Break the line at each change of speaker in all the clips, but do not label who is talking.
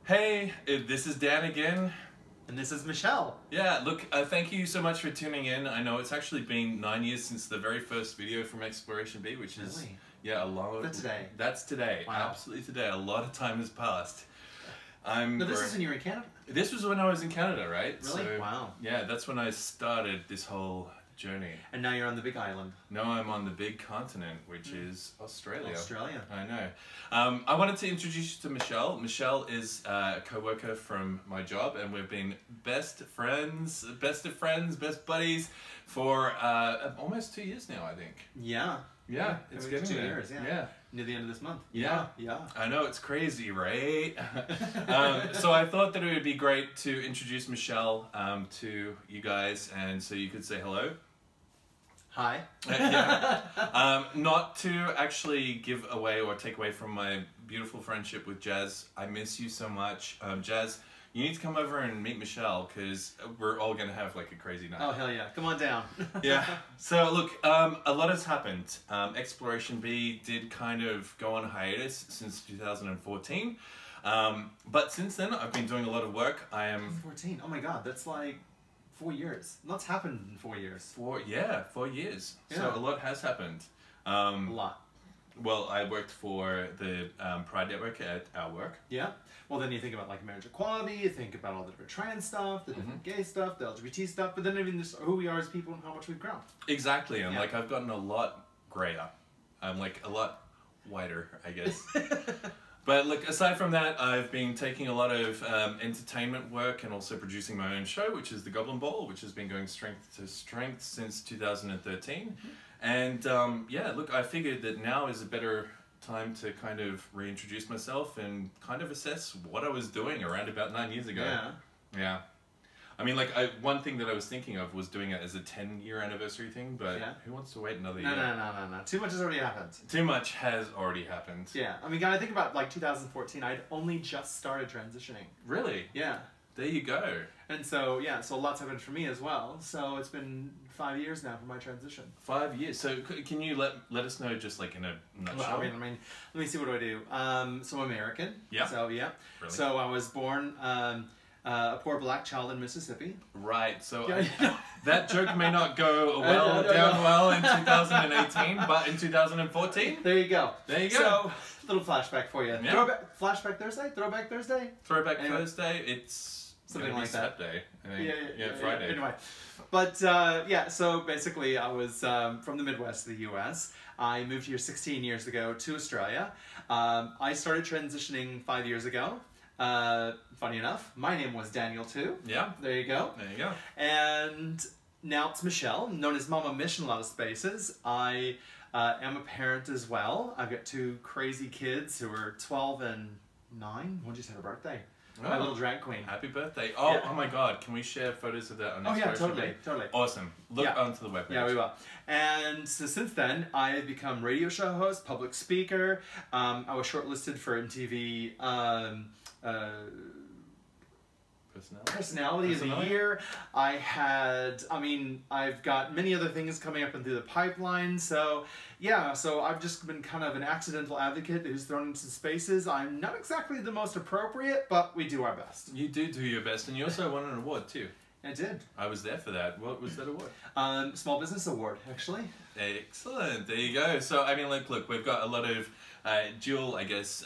Hey, this is Dan again.
And this is Michelle.
Yeah, look, thank you so much for tuning in. I know it's actually been 9 years since the very first video from Exploration B, which is,
Really?
yeah, a long...
That's today.
That's today.
Wow.
Absolutely today. A lot of time has passed.
No, this is when you were in Canada?
This was when I was in Canada, right?
Really?
So,
wow.
Yeah, that's when I started this whole journey.
And now you're on the big island.
Now I'm on the big continent, which is Australia.
Australia.
I know. I wanted to introduce you to Michelle. Michelle is a co-worker from my job, and we've been best friends, best of friends, best buddies for almost 2 years now, I think.
Yeah.
Yeah, it's getting
2
there.
years, yeah. Near the end of this month.
Yeah.
Yeah.
I know, it's crazy, right? So I thought that it would be great to introduce Michelle to you guys, and so you could say hello.
Hi.
Yeah. Not to actually give away or take away from my beautiful friendship with Jazz. I miss you so much. Jazz, you need to come over and meet Michelle, because we're all going to have like a crazy night.
Oh, hell yeah. Come on down.
Yeah. So look, a lot has happened. Exploration B did kind of go on hiatus since 2014. But since then, I've been doing a lot of work. I am...
2014. Oh my god, that's like 4 years. Lots happened in 4 years.
4 years.
Yeah.
So a lot has happened.
A lot.
Well, I worked for the Pride Network at our work.
Yeah. Well, then you think about like marriage equality, you think about all the different trans stuff, the different gay stuff, the LGBT stuff, but then even just who we are as people and how much we've grown.
Exactly, and
Yeah.
like I've gotten a lot grayer. I'm like a lot whiter, I guess. But look, aside from that, I've been taking a lot of entertainment work and also producing my own show, which is The Goblin Ball, which has been going strength to strength since 2013. And yeah, look, I figured that now is a better time to kind of reintroduce myself and kind of assess what I was doing around about 9 years ago.
Yeah.
Yeah. I mean, like, one thing that I was thinking of was doing it as a 10-year anniversary thing, but
Yeah.
who wants to wait another
No,
year?
no. Too much has already happened.
Too much has already happened.
Yeah. I mean, God, I think about like 2014, I'd only just started transitioning.
Really?
Yeah.
There you go.
And so, yeah, so lots happened for me as well. So it's been 5 years now for my transition.
5 years. So can you let us know just like in a nutshell?
Well, I mean, let me see, what do I do? So I'm American.
Yeah.
So, yeah.
Really?
So I was born a poor black child in Mississippi.
Right. So
Yeah.
that joke may not go well in 2018, but in 2014?
There you go.
There you go.
So, little flashback for you.
Yeah.
Flashback Thursday? Throwback Thursday?
Throwback
Anyway.
Thursday, it's
Something
gonna be
like that.
Saturday, I think. Yeah, Friday.
Yeah. Anyway, but yeah, so basically I was from the Midwest of the US. I moved here 16 years ago to Australia. I started transitioning 5 years ago. Funny enough, my name was Daniel too.
Yeah.
There you go.
There you go.
And now it's Michelle, known as Mama Mish in a lot of spaces. I am a parent as well. I've got 2 crazy kids who are 12 and 9. One just had a birthday. My little drag queen.
Happy birthday. Oh,
Yeah.
Oh my god, can we share photos of that on
Oh yeah,
Exploration
totally,
B?
totally.
Awesome. Look
Yeah.
onto the webpage.
Yeah, we will. And so since then, I have become radio show host, public speaker. I was shortlisted for MTV Personality of the Year. I've got many other things coming up and through the pipeline. So yeah, so I've just been kind of an accidental advocate who's thrown into spaces. I'm not exactly the most appropriate, but we do our best.
You do your best, and you also won an award too.
I did.
I was there for that. What was that award?
Small Business Award, actually.
Excellent. There you go. So I mean, like, look, we've got a lot of dual, I guess,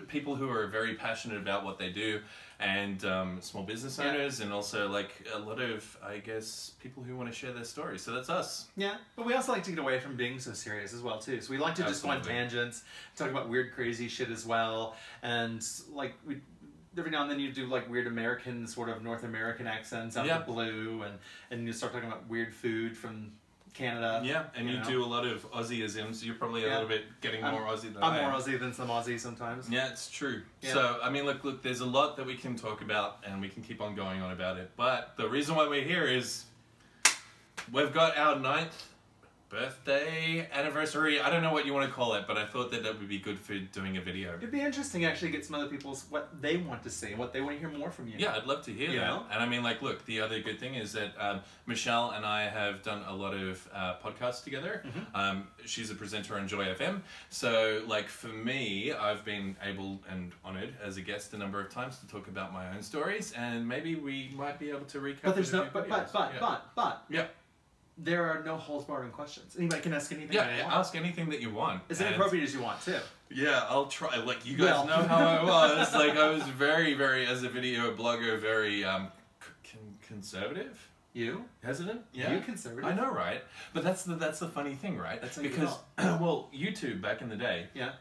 people who are very passionate about what they do, and small business owners, and also like a lot of, I guess, people who want to share their stories. So that's us.
Yeah, but we also like to get away from being so serious as well too. So we like to just go on tangents, talk about weird, crazy shit as well, and like every now and then you do like weird American, sort of North American accents out of the blue, and you start talking about weird food from Canada.
Yeah, and you do a lot of Aussie-isms. You're probably a little bit getting more Aussie than
I'm more Aussie than some Aussie sometimes.
Yeah, it's true.
Yeah.
So, I mean, look, there's a lot that we can talk about, and we can keep on going on about it. But the reason why we're here is we've got our 9th birthday, anniversary, I don't know what you want to call it, but I thought that would be good for doing a video.
It'd be interesting actually to get some other people's, what they want to see, what they want to hear more from you.
Yeah, I'd love to hear that. And I mean, like, look, the other good thing is that Michelle and I have done a lot of podcasts together. She's a presenter on Joy FM. So, like, for me, I've been able and honoured as a guest a number of times to talk about my own stories, and maybe we might be able to recap.
But there's no, but.
Yeah.
There are no holds barred in questions. Anybody can ask anything.
Yeah, ask anything that you want.
As inappropriate as you want too.
Yeah, I'll try. Like, you guys know how I was. Like, I was very, very, as a video blogger, very conservative.
You?
Hesitant? Yeah.
You conservative?
I know, right? But that's the funny thing, right?
That's
because well, YouTube back in the day.
Yeah.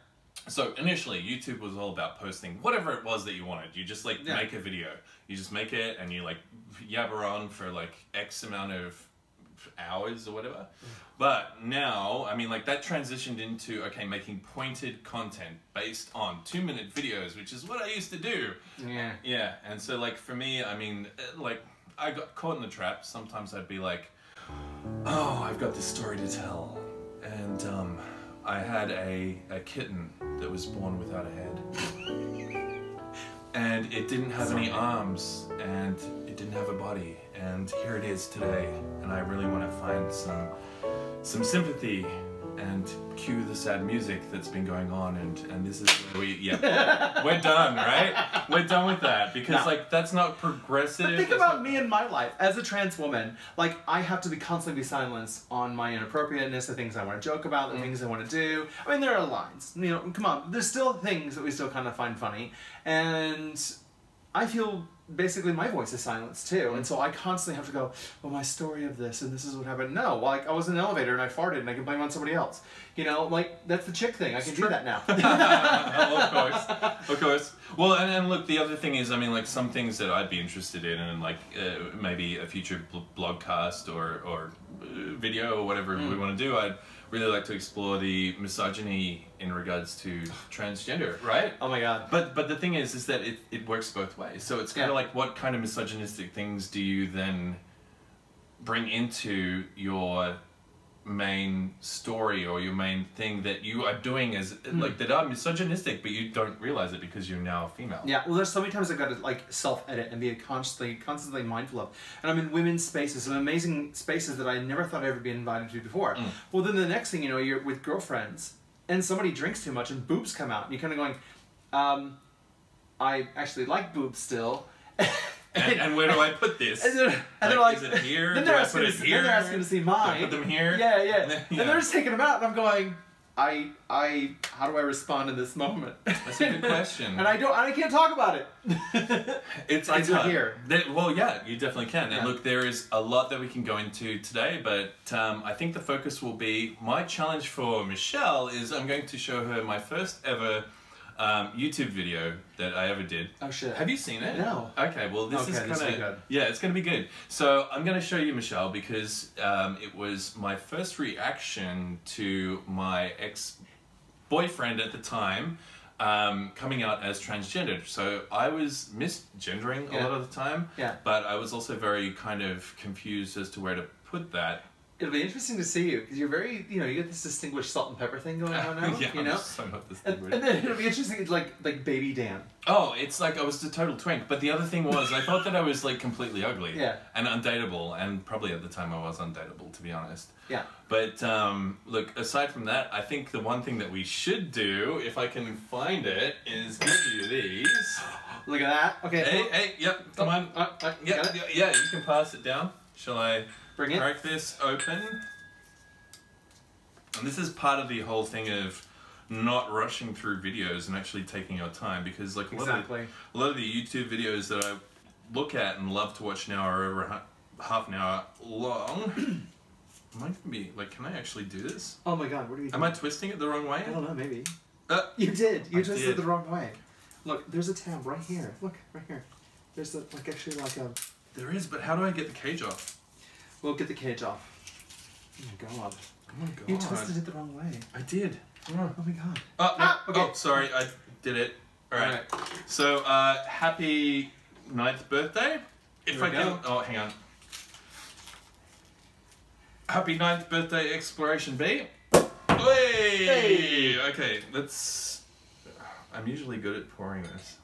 So initially, YouTube was all about posting whatever it was that you wanted. You just like make a video. You just make it and you like yabber on for like X amount of hours or whatever. But now, I mean, like, that transitioned into, okay, making pointed content based on 2-minute videos, which is what I used to do.
Yeah.
Yeah, and so, like, for me, I mean, like, I got caught in the trap. Sometimes I'd be like, oh, I've got this story to tell. And I had a kitten that was born without a head. And it didn't have any arms, and it didn't have a body, and here it is today. And I really want to find some sympathy and cue the sad music that's been going on, and this is where we're done, right? We're done with that, because like, that's not progressive.
But think about me in my life as a trans woman. Like, I have to constantly be silenced on my inappropriateness, the things I want to joke about, the things I want to do. I mean, there are lines, you know, come on, there's still things that we still kind of find funny, and I feel basically my voice is silenced too, and so I constantly have to go, well, my story of this, and this is what happened. No, like, I was in an elevator and I farted and I can blame it on somebody else. You know, like, that's the chick thing. I can do that now.
Oh, of course. Well, and look, the other thing is, I mean, like, some things that I'd be interested in, and like maybe a future blogcast or video or whatever we want to do, I'd really like to explore the misogyny in regards to transgender, right?
Oh my god.
But the thing is that it works both ways. So it's kind of like, what kind of misogynistic things do you then bring into your main story or your main thing that you are doing as like, that are misogynistic, but you don't realize it because you're now a female.
Yeah, well, there's so many times I've got to like self-edit and be constantly mindful of. And I'm in women's spaces, some amazing spaces that I never thought I'd ever be invited to before. Well, then the next thing you know, you're with girlfriends and somebody drinks too much and boobs come out, and you're kind of going, I actually like boobs still.
And where do I put this?
And they're like,
is it here?
Then they're asking to see mine.
Do I put them here?
Yeah, yeah. And they're just taking them out, and I'm going, how do I respond in this moment?
That's a good question.
And I can't talk about it.
It's
here.
Well, yeah, you definitely can. And look, there is a lot that we can go into today, but I think the focus will be, my challenge for Michelle is I'm going to show her my first ever YouTube video that I ever did.
Oh shit.
Have you seen it?
No.
Okay, well this is kind of... Yeah, it's going to be good. So I'm going to show you, Michelle, because it was my first reaction to my ex-boyfriend at the time coming out as transgendered. So I was misgendering a lot of the time, but I was also very kind of confused as to where to put that.
It'll be interesting to see you, because you're very, you know, you get this distinguished salt and pepper thing going on now,
yeah,
you know?
I'm so not distinguished.
And then it'll be interesting, like Baby Dan.
Oh, it's like I was a total twink, but the other thing was, I thought that I was like completely ugly.
Yeah.
And undateable, and probably at the time I was undateable, to be honest.
Yeah.
But, look, aside from that, I think the one thing that we should do, if I can find it, is give you these.
Look at that. Okay.
Hey, yep, come on. Yeah, you can pass it down. Shall I...
Bring it.
Crack this open. And this is part of the whole thing of not rushing through videos and actually taking your time, because like a lot of the YouTube videos that I look at and love to watch now are over half an hour long. Am I gonna be like, can I actually do this?
Oh my god, what are you doing?
Am I twisting it the wrong way?
I don't know, maybe. You did. You twisted it the wrong way. Look, there's a tab right here. Look, right here. There's a, like, actually like a...
There is, but how do I get the cage off?
We'll get the cage off. Oh my god.
Oh my god.
You twisted it the wrong way.
I did.
Oh my god.
Oh, no.
Okay.
Oh, sorry, I did it. Alright. So, happy 9th birthday. If I can... Oh, hang on. Happy 9th birthday, Exploration B. Hey! Okay, let's... I'm usually good at pouring this.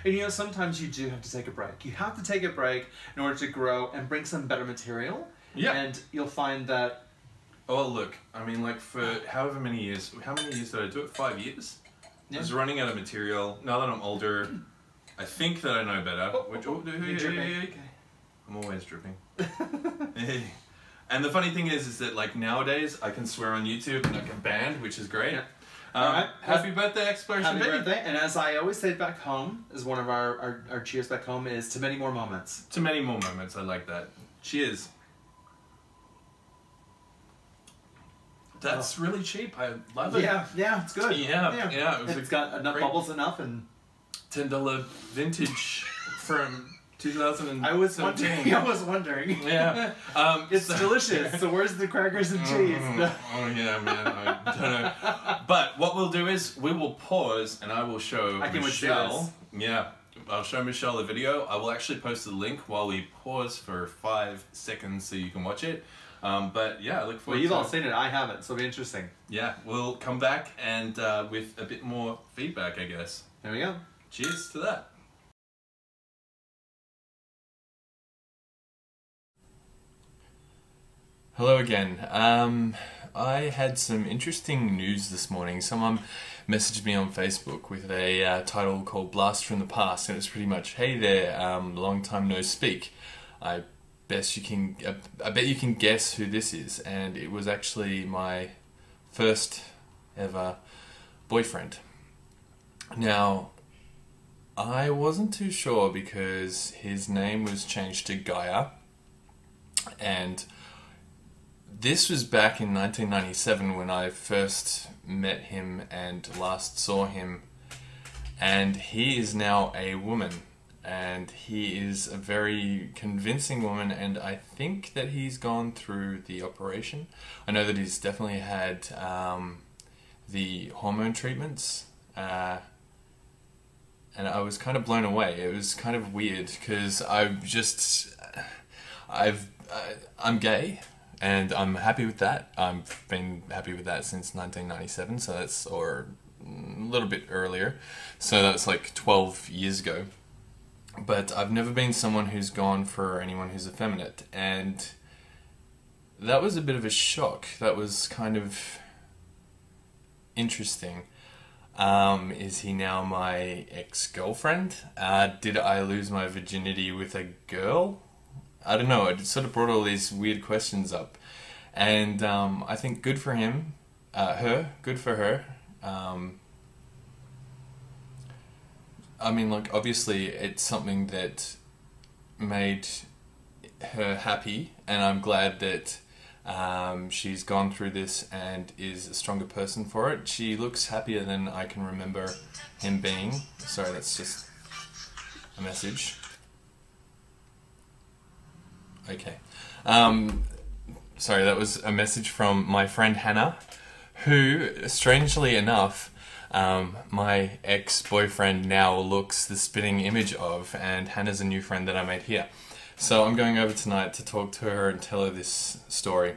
And you know, sometimes you do have to take a break. You have to take a break in order to grow and bring some better material.
Yeah.
And you'll find that...
Oh, look, I mean, like, for however many years... How many years did I do it? 5 years?
Yeah.
I was running out of material. Now that I'm older, I think that I know better.
You're dripping.
Okay. I'm always dripping. Hey. And the funny thing is that, like, nowadays, I can swear on YouTube and I can ban, which is great.
Yeah. Alright.
Happy birthday, Exploration
Happy
B.
birthday. And as I always say back home, as one of our cheers back home, is to many more moments.
To many more moments, I like that. Cheers. That's really cheap. I love it.
Yeah, it's good.
Yeah.
It's got enough bubbles enough and...
$10 vintage from 2017.
I was wondering.
Yeah.
It's delicious. So where's the crackers and cheese?
Oh yeah, man. I don't know. But what we'll do is we will pause and I will show Michelle. Yeah. I'll show Michelle the video. I will actually post the link while we pause for 5 seconds so you can watch it. But yeah, I look forward to it.
Well, you've all seen it. I haven't, so it'll be interesting.
Yeah, we'll come back and with a bit more feedback, I guess.
There we go.
Cheers to that. Hello again. I had some interesting news this morning. Someone messaged me on Facebook with a title called Blast from the Past, and it's pretty much, hey there, long time no speak. I bet you can guess who this is, and it was actually my first ever boyfriend. Now, I wasn't too sure because his name was changed to Gaia, and this was back in 1997 when I first met him and last saw him, and he is now a woman, and he is a very convincing woman, and I think that he's gone through the operation. I know that he's definitely had the hormone treatments, and I was kind of blown away. It was kind of weird because I'm gay. And I'm happy with that. I've been happy with that since 1997, so that's, or a little bit earlier. So that's like 12 years ago. But I've never been someone who's gone for anyone who's effeminate. And that was a bit of a shock. That was kind of interesting. Is he now my ex-girlfriend? Did I lose my virginity with a girl? I don't know, it sort of brought all these weird questions up. And I think good for him, good for her. I mean, like, obviously it's something that made her happy, and I'm glad that she's gone through this and is a stronger person for it. She looks happier than I can remember him being. Sorry, that's just a message. Okay. Sorry, that was a message from my friend Hannah, who, strangely enough, my ex-boyfriend now looks the spitting image of, and Hannah's a new friend that I made here. So I'm going over tonight to talk to her and tell her this story,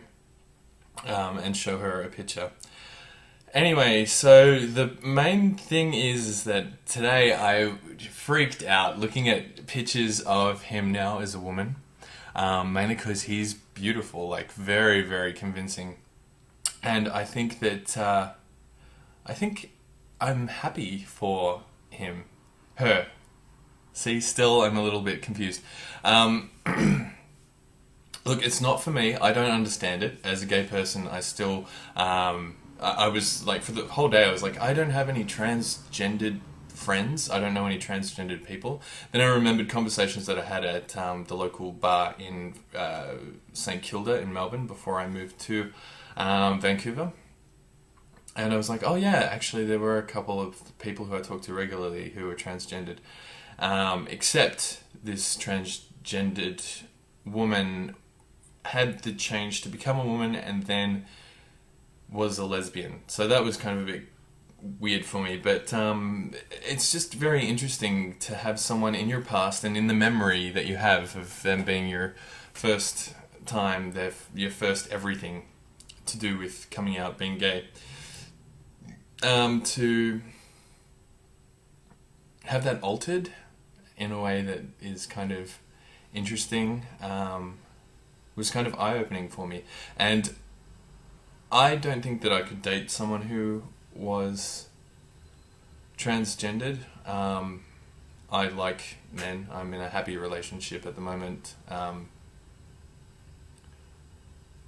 and show her a picture. Anyway, so the main thing is that today I freaked out looking at pictures of him now as a woman. Mainly because he's beautiful, like very, very convincing. And I think that, I'm happy for him. Her. See, still I'm a little bit confused. Look, it's not for me. I don't understand it. As a gay person, I still, I was like, for the whole day I was like, I don't have any transgendered friends. I don't know any transgendered people. Then I remembered conversations that I had at the local bar in St Kilda in Melbourne before I moved to Vancouver. And I was like, oh yeah, actually there were a couple of people who I talked to regularly who were transgendered. Except this transgendered woman had the change to become a woman and then was a lesbian. So that was kind of a bit weird for me, but it's just very interesting to have someone in your past and in the memory that you have of them being your first
time, your first everything to do with coming out, being gay, to have that altered in a way that is kind of interesting, was kind of eye-opening for me. And I don't think that I could date someone who was transgendered. I like men. I'm in a happy relationship at the moment.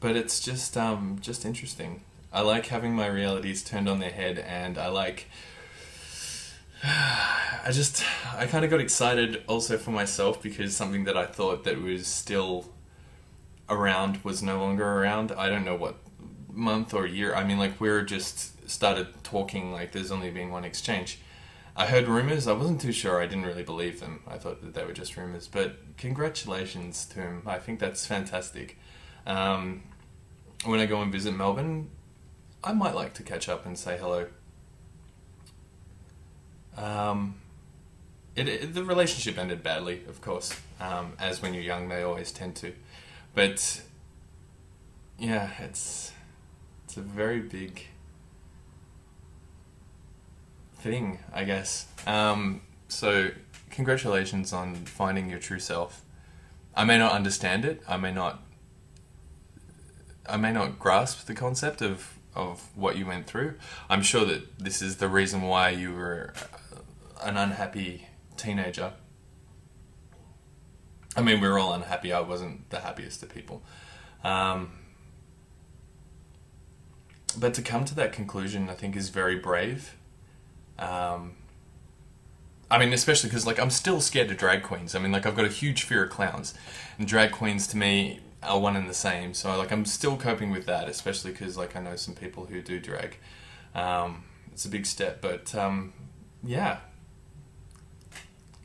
But it's just interesting. I like having my realities turned on their head, and I like... I kind of got excited also for myself, because something that I thought that was still around was no longer around. I don't know what month or year. I mean, like, we're just started talking, like, there's only been one exchange. I heard rumors. I wasn't too sure. I didn't really believe them. I thought that they were just rumors. But congratulations to him. I think that's fantastic. When I go and visit Melbourne, I might like to catch up and say hello. The relationship ended badly, of course, as when you're young they always tend to. But yeah, it's a very big thing, I guess. So congratulations on finding your true self. I may not understand it. I may not grasp the concept of what you went through. I'm sure that this is the reason why you were an unhappy teenager. I mean, we're all unhappy. I wasn't the happiest of people. But to come to that conclusion, I think, is very brave. I mean, especially because, like, I'm still scared of drag queens. I mean, like, I've got a huge fear of clowns. And drag queens, to me, are one and the same. So, like, I'm still coping with that, especially because, like, I know some people who do drag. It's a big step, but, yeah.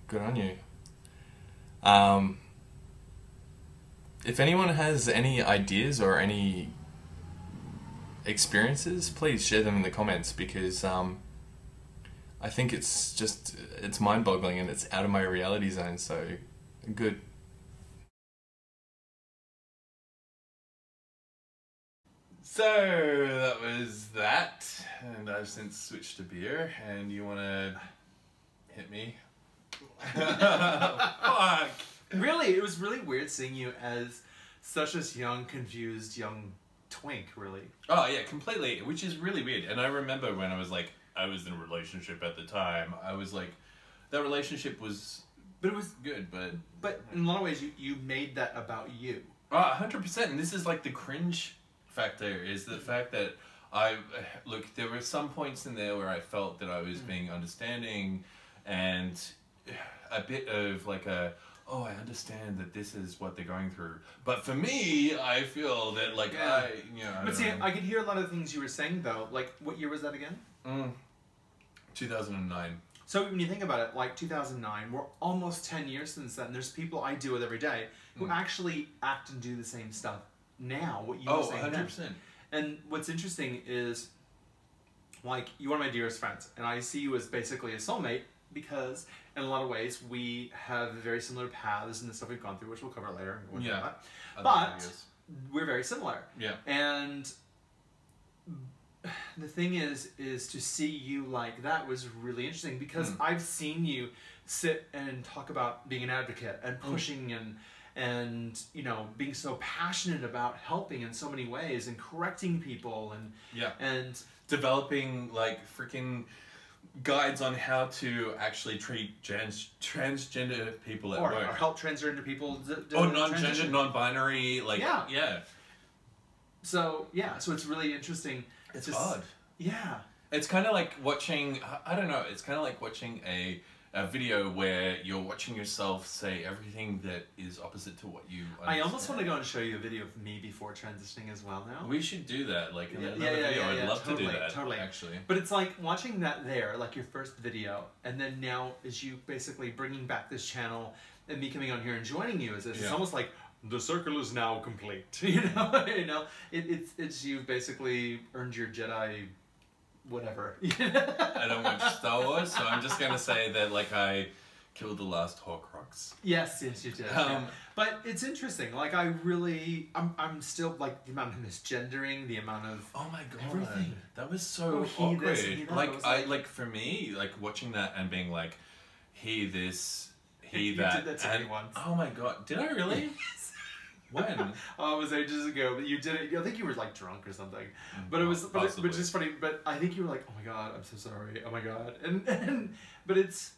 Good on you. If anyone has any ideas or any experiences, please share them in the comments, because I think it's mind-boggling and it's out of my reality zone, so good.
So that was that, and I've since switched to beer, and you want to hit me? Fuck!
Really, it was really weird seeing you as such a young, confused, young twink, really.
Oh, yeah, completely, which is really weird. And I remember when I was in a relationship at the time, I was like, that relationship was... But it was good, but...
But in a lot of ways, you made that about you.
Oh, 100%, and this is like the cringe factor, is the fact that look, there were some points in there where I felt that I was being understanding, and a bit of like I understand that this is what they're going through. But for me, I feel that like,
But see, I could hear a lot of the things you were saying though. Like, what year was that again?
2009.
So when you think about it, like 2009, we're almost 10 years since then. There's people I deal with every day who actually act and do the same stuff now. What you were saying
100%.
then. And what's interesting is, like, you're one of my dearest friends, and I see you as basically a soulmate, because in a lot of ways we have very similar paths and the stuff we've gone through, which we'll cover later.
Yeah.
But we're very similar.
Yeah.
And the thing is to see you like that was really interesting, because I've seen you sit and talk about being an advocate and pushing and you know, being so passionate about helping in so many ways and correcting people and
developing like freaking guides on how to actually treat transgender people at work.
Or help transgender people.
Or non-gender, non-binary, like, yeah.
So it's really interesting.
It's hard.
Yeah.
It's kind of like watching, I don't know, it's kind of like watching a video where you're watching yourself say everything that is opposite to what you understand.
I almost want to go and show you a video of me before transitioning as well now.
We should do that, like in another video. I'd love to do that, actually.
But it's like watching that there, like your first video, and then now is you basically bringing back this channel and me coming on here and joining you as this. It's almost like the circle is now complete. You know, it's you've basically earned your Jedi whatever.
I don't watch Star Wars, so I'm just gonna say that like I kill the last Horcrux.
Yes, you did. Yeah. But it's interesting. Like, I'm still, like, the amount of misgendering, the amount of...
Oh my god.
everything.
That was so
he
awkward.
this, he that.
Like, for me, like, watching that and being like, he this, he that.
You did that to me once.
Oh my god. Did I really? When?
Oh, it was ages ago, but you did it. I think you were like drunk or something. But it was, but it's funny. But I think you were like, "Oh my god, I'm so sorry. Oh my god." And but it's,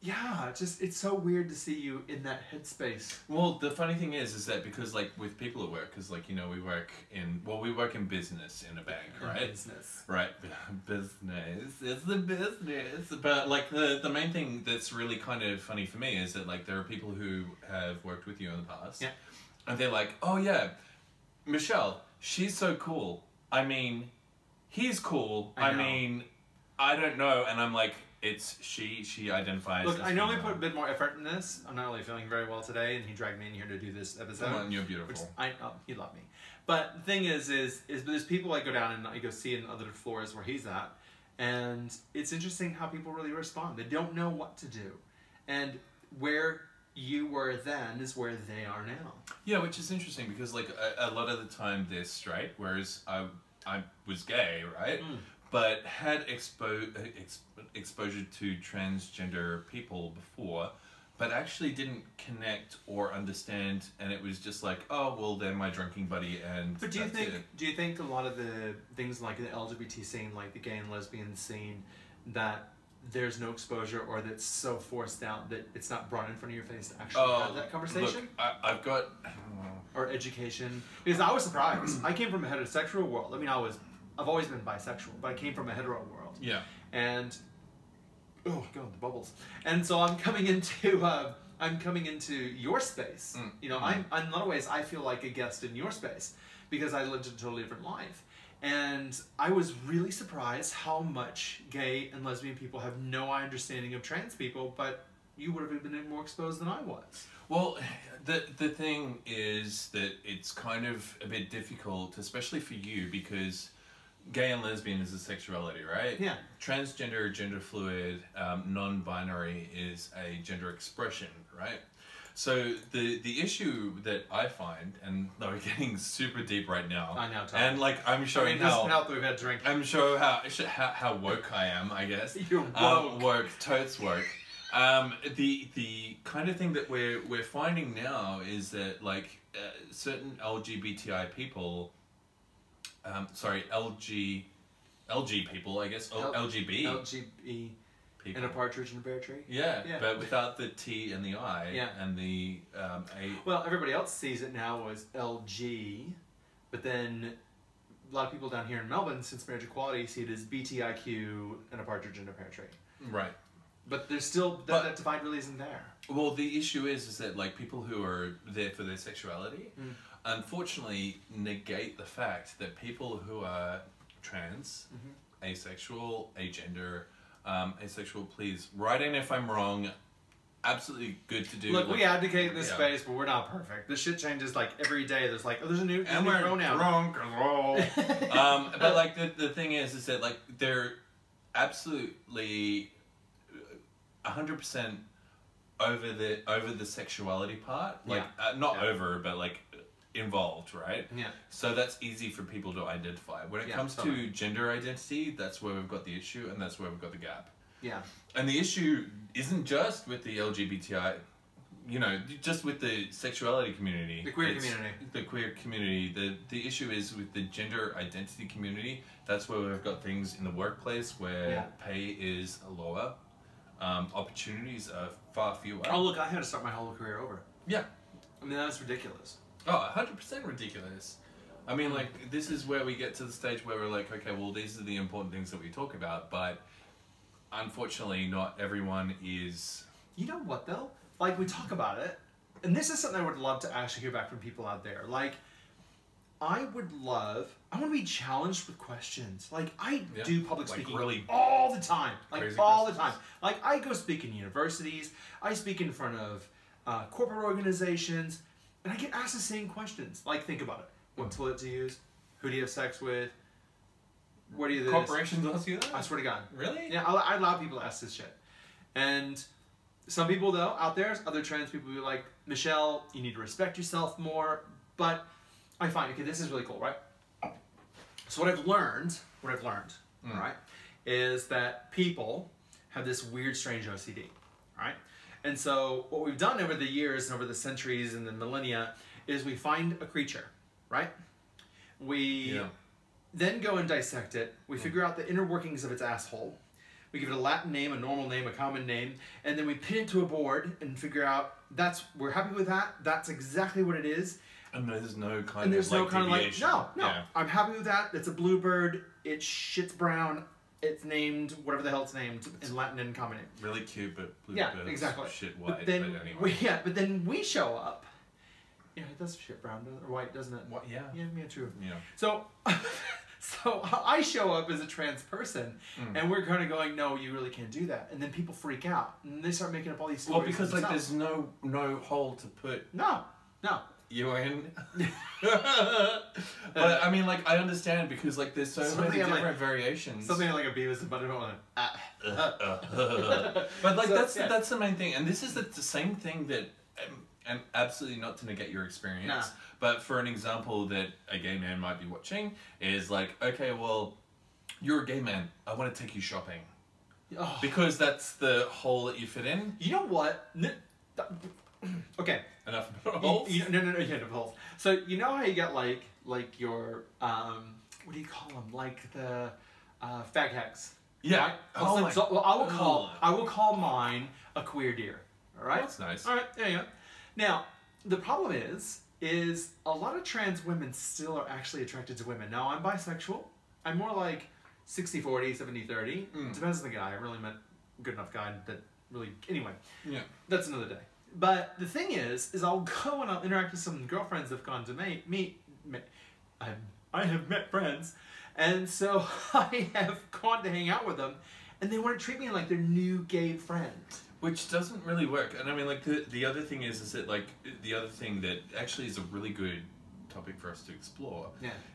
yeah, it's so weird to see you in that headspace.
Well, the funny thing is that because like with people at work, because like you know we work in business in a bank, right?
Business.
Right, business. It's the business. But like the main thing that's really kind of funny for me is that like there are people who have worked with you in the past.
Yeah.
And they're like, oh yeah, Michelle, she's so cool. I mean, he's cool. I mean, I don't know. And I'm like, it's she identifies
Look,
as
I normally
female.
put a bit more effort in this. I'm not really feeling very well today, and he dragged me in here to do this episode.
Come on, you're beautiful.
He loved me. But the thing is there's people I go down and I go see in other floors where he's at, and it's interesting how people really respond. They don't know what to do. And where you were then is where they are now.
Yeah, which is interesting because like a lot of the time they're straight, whereas I was gay, right? But had exposure to transgender people before, but actually didn't connect or understand, and it was just like, oh well, they're my drinking buddy, and
but do you think a lot of the things like the LGBT scene, like the gay and lesbian scene, that there's no exposure or that's so forced out that it's not brought in front of your face to actually have that conversation?
Look, I've got...
Or education. Because I was surprised. I came from a heterosexual world. I mean, I've always been bisexual, but I came from a hetero world.
Yeah.
And, oh god, the bubbles. And so I'm coming into your space. You know, I'm in a lot of ways, I feel like a guest in your space because I lived a totally different life. And I was really surprised how much gay and lesbian people have no understanding of trans people, but you would have been more exposed than I was.
Well, the thing is that it's kind of a bit difficult, especially for you, because gay and lesbian is a sexuality, right?
Yeah.
Transgender, gender fluid, non-binary is a gender expression, right? So the issue that I find, and we're getting super deep right now.
I know, Tom.
And like I'm showing
this is how we've had drink.
I'm showing how woke I am, I guess.
You're woke.
Woke, totes woke. The kind of thing that we're finding now is that like certain LGBTI people, LG people, I guess, LGB. People.
And a partridge in a pear tree?
Yeah, but without the T and the I and the A.
Well, everybody else sees it now as LG, but then a lot of people down here in Melbourne, since marriage equality, see it as BTIQ and a partridge in a pear tree.
Right.
But there's still, that divide really isn't there.
Well, the issue is that like people who are there for their sexuality, unfortunately negate the fact that people who are trans, asexual, agender, asexual, please write in if I'm wrong. Absolutely good to do.
Look, we advocate this space, but we're not perfect. This shit changes like every day. There's like, there's a new pronoun.
Drunk as well. But like the thing is that like they're absolutely 100% over the sexuality part. Like not over, but like involved, right?
Yeah.
So that's easy for people to identify. When it comes to gender identity, that's where we've got the issue, and that's where we've got the gap.
Yeah.
And the issue isn't just with the LGBTI, just with the sexuality community.
The queer community.
The queer community. The issue is with the gender identity community. That's where we've got things in the workplace where pay is lower, opportunities are far fewer.
Oh, look, I had to start my whole career over.
Yeah.
I mean, that's ridiculous.
Oh, 100% ridiculous. I mean, like, this is where we get to the stage where we're like, okay, well, these are the important things that we talk about, but unfortunately, not everyone is...
You know what, though? Like, we talk about it, and this is something I would love to actually hear back from people out there. Like, I want to be challenged with questions. Like, I do public speaking really all the time. Like, all the time. Like, I go speak in universities, I speak in front of corporate organizations, and I get asked the same questions. Like, think about it. What toilet to use? Who do you have sex with? What do you do?
Corporations ask you that?
I swear to God.
Really?
Yeah, I allow people to ask this shit. And Some people, though, out there, other trans people, be like, Michelle, you need to respect yourself more. But I find, okay, this is really cool, right? So what I've learned, all right, is that people have this weird, strange OCD, right? And so what we've done over the years and over the centuries and the millennia is we find a creature, right? We then go and dissect it. We figure out the inner workings of its asshole. We give it a Latin name, a normal name, a common name, and then we pin it to a board and figure out we're happy with that. That's exactly what it is.
And there's no kind
And there's
of
no
like
kind of like,
deviation.
no,
Yeah.
I'm happy with that. It's a bluebird. It shits brown. It's named whatever the hell it's named in Latin and common name.
Really cute, but blue
Yeah,
birds
exactly.
shit
But
white.
then,
But anyway.
but then we show up. Yeah, it does shit brown or white, doesn't it?
What? Yeah.
Yeah, true.
Yeah.
So, so I show up as a trans person, and we're kind of going, no, you really can't do that. And then people freak out, and they start making up all these stories.
Well, because like
themselves.
there's no hole to put
no.
you in. But I mean, like I understand because like there's so
Something
many
like-
different variations.
Something like a Beavis and Butthead.
But like
So,
that's the main thing, and this is the same thing that, and absolutely not to negate your experience,
Nah.
but for an example that a gay man might be watching is like, okay, well, you're a gay man, I want to take you shopping
Oh.
because that's the hole that you fit in.
You know what? Okay.
Enough about holes.
No, holes. So you know how you get like your what do you call them? Like the fag hags.
Yeah.
Right?
Oh my-
So I will call mine a queer deer. All right.
That's nice.
All right. There you go. Now the problem is a lot of trans women still are actually attracted to women. Now I'm bisexual. I'm more like 60-40, 70-30. Depends on the guy. I really met a good enough guy that really. Anyway.
Yeah.
That's another day. But the thing is I'll go and I'll interact with some girlfriends that've gone to meet. I have met friends, and so I have gone to hang out with them, and they want to treat me like their new gay friend.
Which doesn't really work. And I mean, like, the other thing is that, like, the other thing that actually is a really good topic for us to explore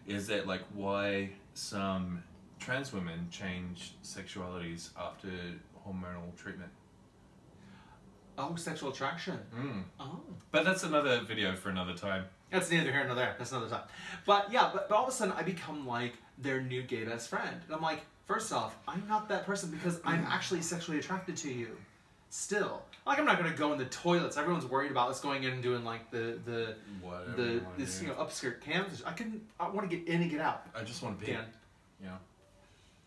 is that, like, why some trans women change sexualities after hormonal treatment.
Oh, sexual attraction. Oh.
But that's another video for another time.
That's neither here nor there. That's another time. But yeah, but all of a sudden I become like their new gay best friend. And I'm like, first off, I'm not that person because I'm actually sexually attracted to you. Still. Like, I'm not going to go in the toilets. Everyone's worried about us going in and doing like the
Whatever you wanna
this
do.
upskirt cams. I want to get in and get out.
I just want to pee.
Dan,
Yeah.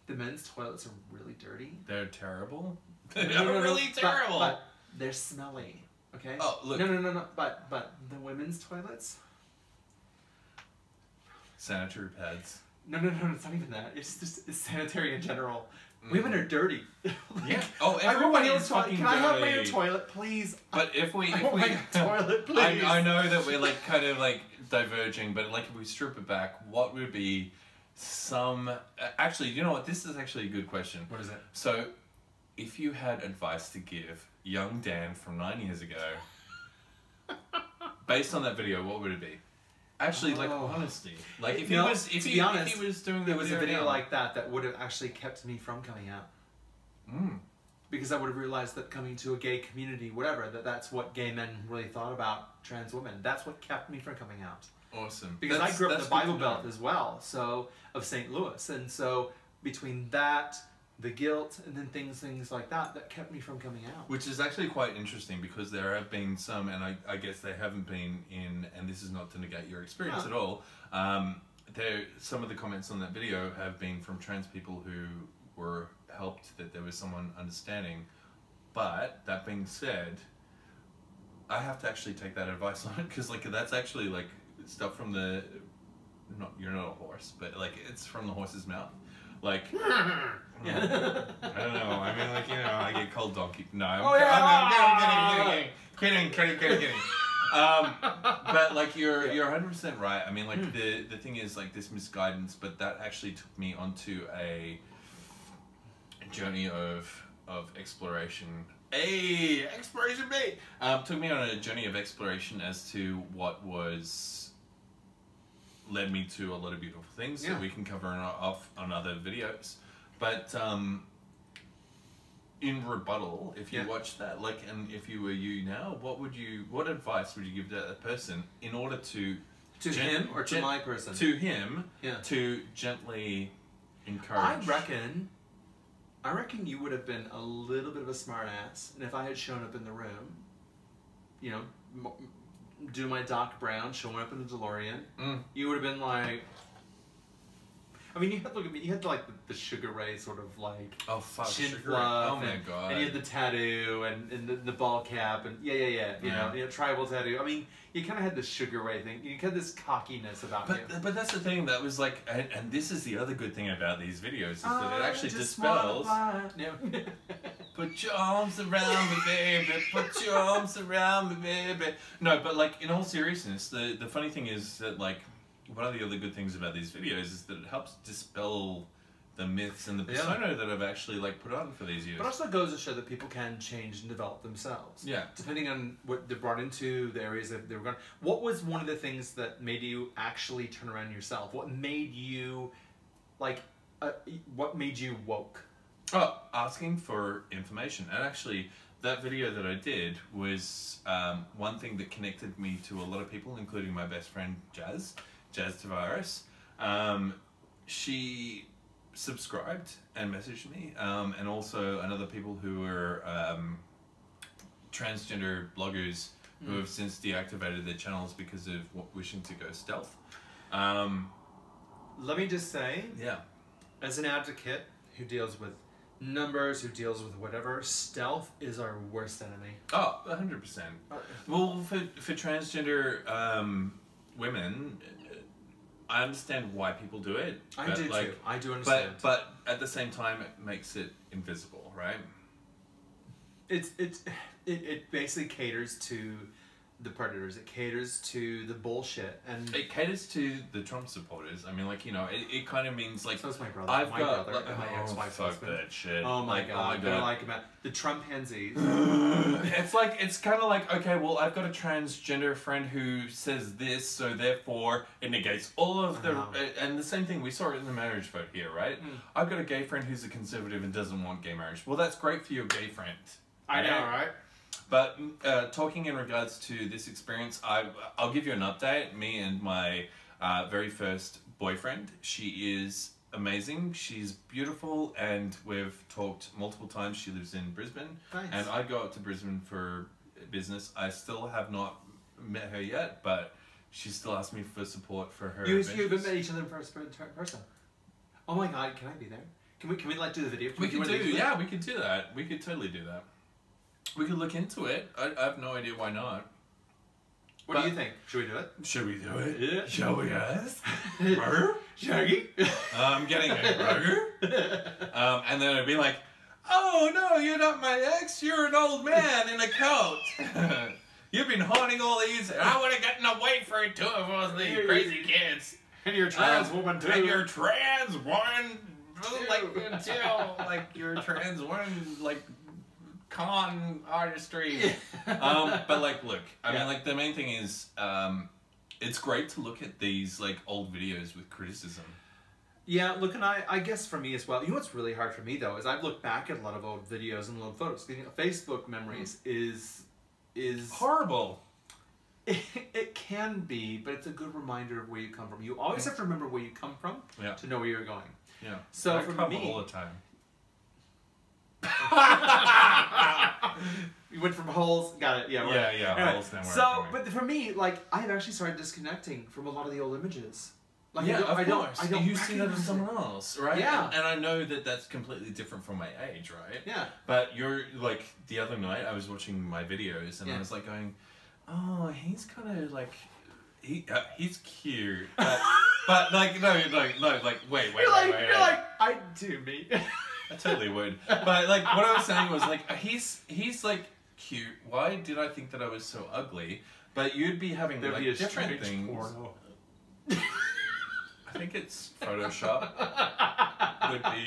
the men's toilets are really dirty.
They're terrible.
No,
They're
no, no,
really terrible.
But they're smelly. Okay?
Oh, look.
No. But the women's toilets?
Sanitary pads.
No, it's not even that. It's sanitary in general. Women are dirty.
Yeah. Oh,
I want my
everybody
own
is
toilet.
fucking
Can I have my own
dirty.
toilet, please?
But if we
I want my own toilet, please.
I know that we're like kind of like diverging, but like if we strip it back, what would be some? Actually, you know what? This is actually a good question.
What is it?
So, if you had advice to give young Dan from 9 years ago, based on that video, what would it be? Actually, like
Oh.
honesty, like if
You know,
he was, if
to
he,
be
if
honest,
he was doing
There was a video
now.
like that would have actually kept me from coming out. Because I would have realized that coming to a gay community, whatever, that's what gay men really thought about trans women. That's what kept me from coming out.
Awesome.
Because
That's-
I grew up in
that's
the
good to
Bible
know.
Belt as well, so of St. Louis, and so between that, the guilt, and then things like that kept me from coming out.
Which is actually quite interesting because there have been some, and I guess they haven't been in, and this is not to negate your experience
No.
at all. Some of the comments on that video have been from trans people who were helped that there was someone understanding. But that being said, I have to actually take that advice on it because like that's actually like stuff from the, you're not a horse, but like it's from the horse's mouth. Like, I don't know. I mean, like, you know, I get cold donkey. No, I'm kidding. But like, you're 100% right. I mean, like the thing is like this misguidance, but that actually took me onto a journey of exploration. Hey, exploration me. Took me on a journey of exploration as to what led me to a lot of beautiful things that we can cover off on other videos. But in rebuttal, if you
Yeah.
watch that, like, and if you were you now, what advice would you give to that person in order to
him or to my person?
to him,
Yeah.
to gently encourage?
I reckon you would have been a little bit of a smart ass, and if I had shown up in the room, you know, do my Doc Brown, showing up in the DeLorean, you would have been like, I mean, you had, look at me, you had like the Sugar Ray sort of like
Oh fuck!
chin
Sugar.
fluff,
Oh my god!
and you had the tattoo and the ball cap and you know, tribal tattoo. I mean, you kind of had the Sugar Ray thing. You had this cockiness about you.
But that's the thing. That was like, and this is the other good thing about these videos is that it actually dispels.
No.
Put your arms around me, baby. Put your arms around me, baby. No, but like in all seriousness, the funny thing is that like one of the other good things about these videos is that it helps dispel the myths and the persona that I've actually like put on for these years.
But also goes to show that people can change and develop themselves.
Yeah.
Depending on what they're brought into, the areas that they were going. What was one of the things that made you actually turn around yourself? What made you, like, what made you woke?
Oh, asking for information. And actually, that video that I did was one thing that connected me to a lot of people, including my best friend Jazz Tavares. She subscribed and messaged me, and also another people who are transgender bloggers who have since deactivated their channels because of wishing to go stealth.
Let me just say, as an advocate who deals with numbers, who deals with whatever, stealth is our worst enemy.
Oh, 100%. Well, for transgender women, I understand why people do it.
I do too. I do understand.
But at the same time, it makes it invisible, right?
It basically caters to the predators. It caters to the bullshit, and
it caters to the Trump supporters. I mean, like, you know, it kind of means like.
So is my brother.
I've
my
got
brother,
like,
my ex-wife's
fuck
husband.
that shit.
Oh my god!
Oh my god!
Like about the Trump pansies.
It's kind of like, okay, well, I've got a transgender friend who says this, so therefore it negates all of the and the same thing we saw it in the marriage vote here, right? I've got a gay friend who's a conservative and doesn't want gay marriage. Well, that's great for your gay friend.
I know, right?
But talking in regards to this experience, I'll give you an update. Me and my very first boyfriend, she is amazing. She's beautiful, and we've talked multiple times. She lives in Brisbane, and I go up to Brisbane for business. I still have not met her yet, but she still asks me for support for her.
You haven't met each other in person. Oh my god! Can I be there? Can we like do the video?
We could do that. We could totally do that. We could look into it. I have no idea why not.
What do you think? Should we do it?
Should we do it?
Yeah.
Shall we guys? Burger?
Shaggy?
I'm getting a burger. And then it'd be like, oh no, you're not my ex. You're an old man in a coat. You've been haunting all these. I would have gotten away for two of us, these crazy kids.
And you're a trans woman too.
And you're trans woman. Like, until, like, you're trans woman, like, con artistry. But like, look, I mean, like, the main thing is it's great to look at these like old videos with criticism.
Yeah, look, and I guess for me as well, you know what's really hard for me though is I've looked back at a lot of old videos and old photos. You know, Facebook memories is
horrible.
It can be, but it's a good reminder of where you come from. You always have to remember where you come from to know where you're going.
Yeah.
So for me,
all the time.
You went from holes, got it. Yeah.
Anyway, holes.
So, but for me, like, I've actually started disconnecting from a lot of the old images. Like,
yeah,
I don't.
You see that in someone else, right?
Yeah.
And I know that that's completely different from my age, right?
Yeah.
But you're like the other night, I was watching my videos and I was like going, oh, he's kind of like, he's cute, but like no, like wait. You're
like, I do me.
I totally would. But like what I was saying was like he's like cute. Why did I think that I was so ugly? But you'd be having like different things.
Porno.
I think it's Photoshop. Would be.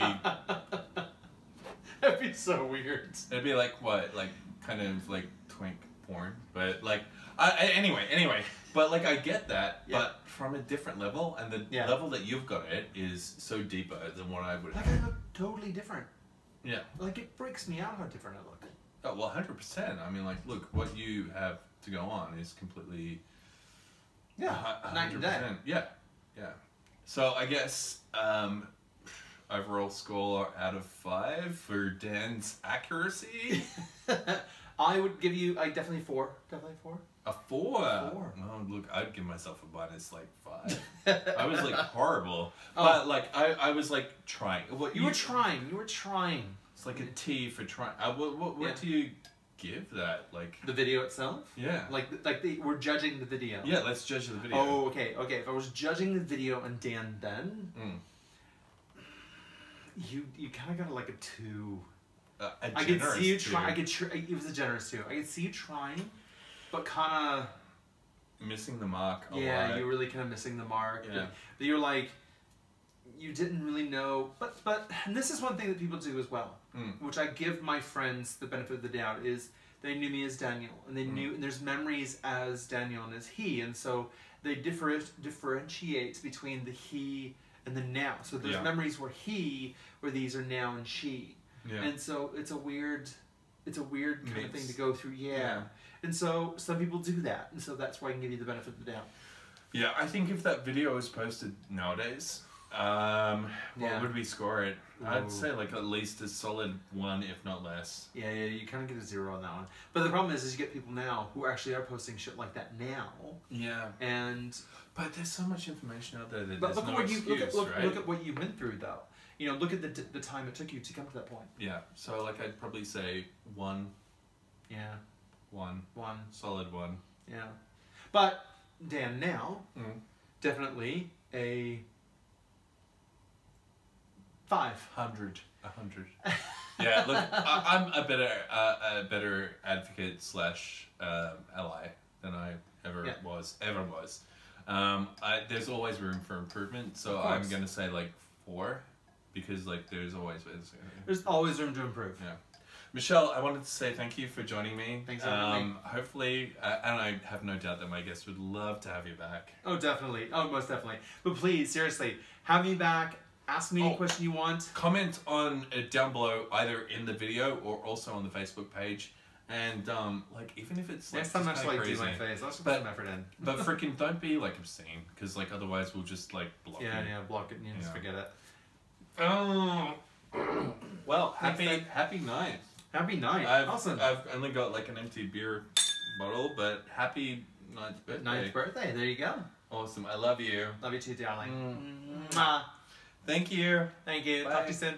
That'd be so weird.
It'd be like what, like kind of like twink porn, but like anyway. But like I get that, but from a different level, and the level that you've got it is so deeper than what I would have.
Like I look totally different.
Yeah.
Like, it freaks me out how different I look.
Oh, well, 100%. I mean, like, look, what you have to go on is completely...
Yeah, night and day.
Yeah, yeah. So I guess overall score out of 5 for Dan's accuracy.
I would give you definitely 4. Definitely 4.
A 4.
4.
Oh, look, I'd give myself a minus like 5. I was like horrible, but like I was like trying. What
you were trying? You were trying.
It's like a T for trying. What do you give that? Like
the video itself?
Yeah.
Like we're judging the video.
Yeah, let's judge the video.
Oh, okay, okay. If I was judging the video and Dan then, you kind of got like a 2. I could see you try. It was a generous 2. I could see you trying, but kind of
missing the mark.
Yeah, you're really kind of missing the mark.
Yeah.
But you're like, you didn't really know. But and this is one thing that people do as well, which I give my friends the benefit of the doubt, is they knew me as Daniel, and they knew, and there's memories as Daniel and as he, and so they differentiate between the he and the now. So there's memories where these are now and she. Yeah. And so it's a weird kind of thing to go through. Yeah. And so some people do that, and so that's why I can give you the benefit of the doubt.
Yeah, I think if that video was posted nowadays, what would we score it? I'd say like at least a solid 1, if not less.
Yeah, you kind of get a 0 on that one. But the problem is you get people now who actually are posting shit like that now.
Yeah. But there's so much information out there that there's no excuse, right?
Look at what you went through, though. You know, look at the time it took you to come to that point.
Yeah. So like I'd probably say 1.
Yeah.
1. Solid 1.
Yeah. But Dan now, definitely a 500.
100. Yeah, look, I'm a better advocate / ally than I ever was. There's always room for improvement, so I'm gonna say like 4, because like there's always
room to improve.
Yeah. Michelle, I wanted to say thank you for joining me.
Thanks for having me.
Hopefully, and I have no doubt that my guests would love to have you back.
Oh, definitely. Oh, most definitely. But please, seriously, have me back. Ask me any question you want.
Comment on down below, either in the video or also on the Facebook page. And like, even if it's like
next time I just like
crazy,
do my face, I'll just put some effort in.
But freaking don't be like obscene, because like otherwise we'll just like block it.
Yeah, block it and just forget it.
Oh. Well, happy night.
Happy night. Awesome.
I've only got like an empty beer bottle, but happy 9th birthday.
9th birthday. There you go.
Awesome. I love you.
Love you too, darling.
Thank you.
Thank you.
Bye.
Talk to you soon.